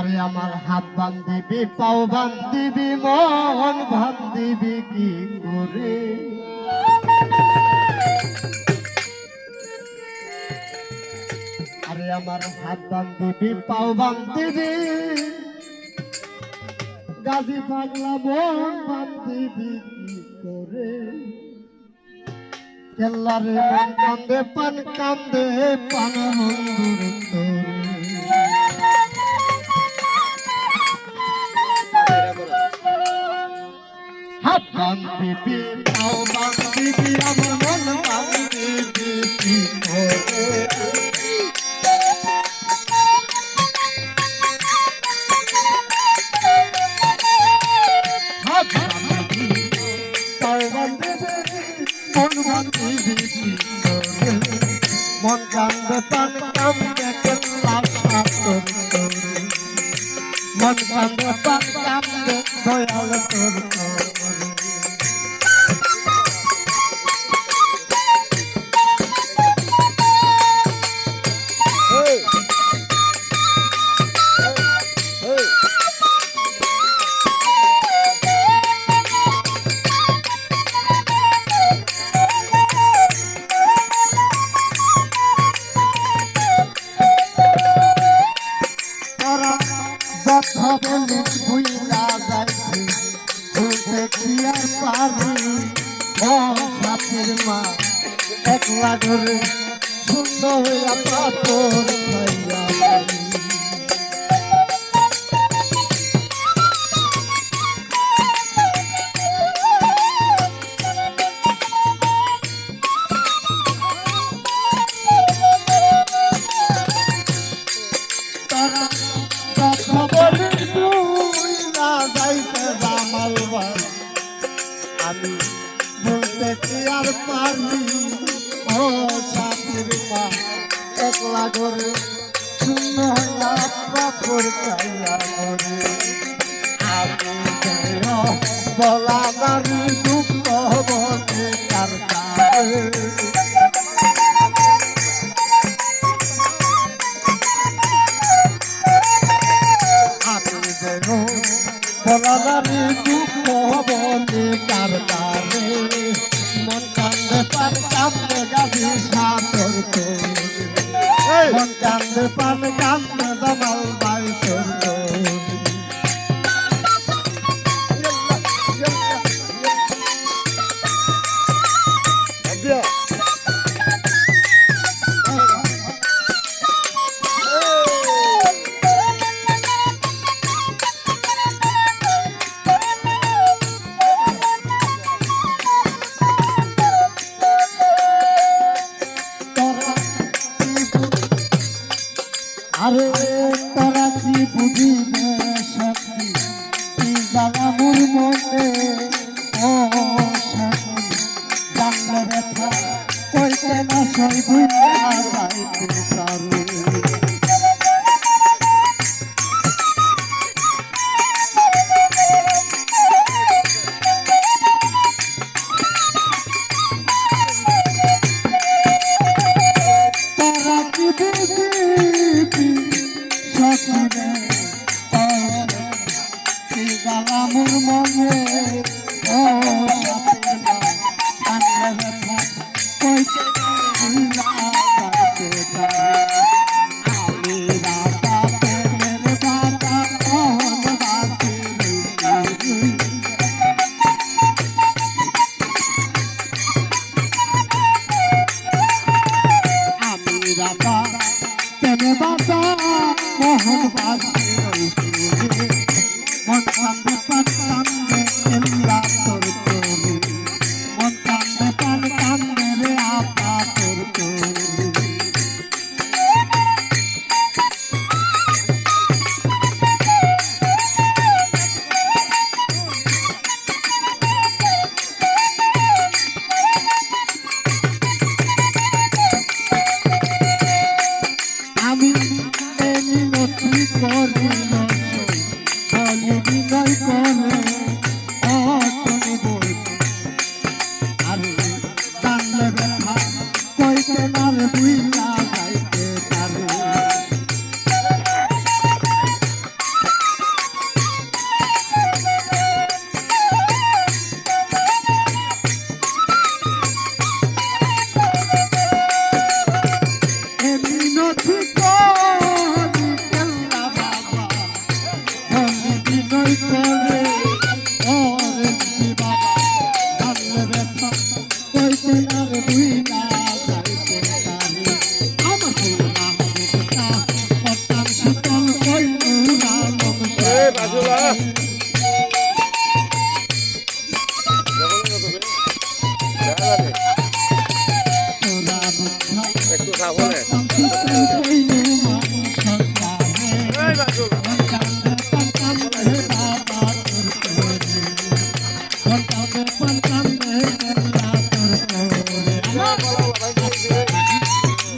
আরে আমার হাত বান্ধিবি পাও বান্ধিবি মন বান্ধিবি কি করে আরে আমার হাত বান্ধিবি পাও বান্ধিবি গাজী পাগলা মন বান্ধিবি কি করে কেল্লারে মন কান্দে পান বন্ধুর তোরে হাত বান্ধিবি পাও বান্ধিবি আমার মন বান্ধিবি কি করে হাত বান্ধিবি পাও বান্ধিবি মন বান্ধিবি কি করে মন কান্দে পান কেল্লা সাতর তোরে মন কান্দে পান দয়াল তোর বলি ভুইলা যাইছে ভুলতে কি আর পারি ও সাথের মা একলা ঘরে শূন্য হইয়া পাথর খাইয়া আমি বলতে কি আর পারি ও সাথীর মা একলা ঘরে শূন্য হইয়া পাথর খাইয়া ঘরে আমি বলা নারী দুঃখ বলে তার আমি যেন বলা নারী দুঃখ বলে কার কানে মন কান্দে পান কান্দে গাভী সাতর তোরে মন কান্দে পান কান্দে জামাল বাই তোর আরে তারা কি বুঝিবে সখী কি জানা মোর মনে ও সখী জানলে ব্যথা কইতে না সই বুঝা যাইতে পারে তারা কি বুঝিবি সখিরে গালামুর মনে ও সাথের মা কান্না ব্যথা কইতে ভুলা যাইতে পারে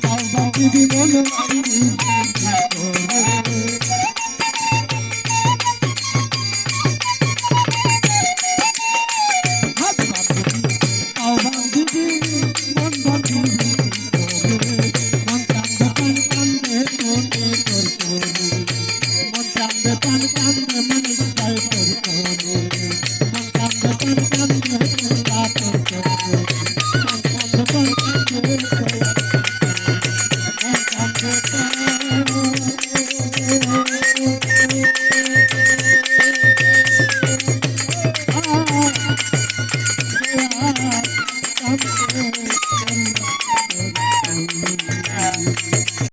বাবা দিদি মন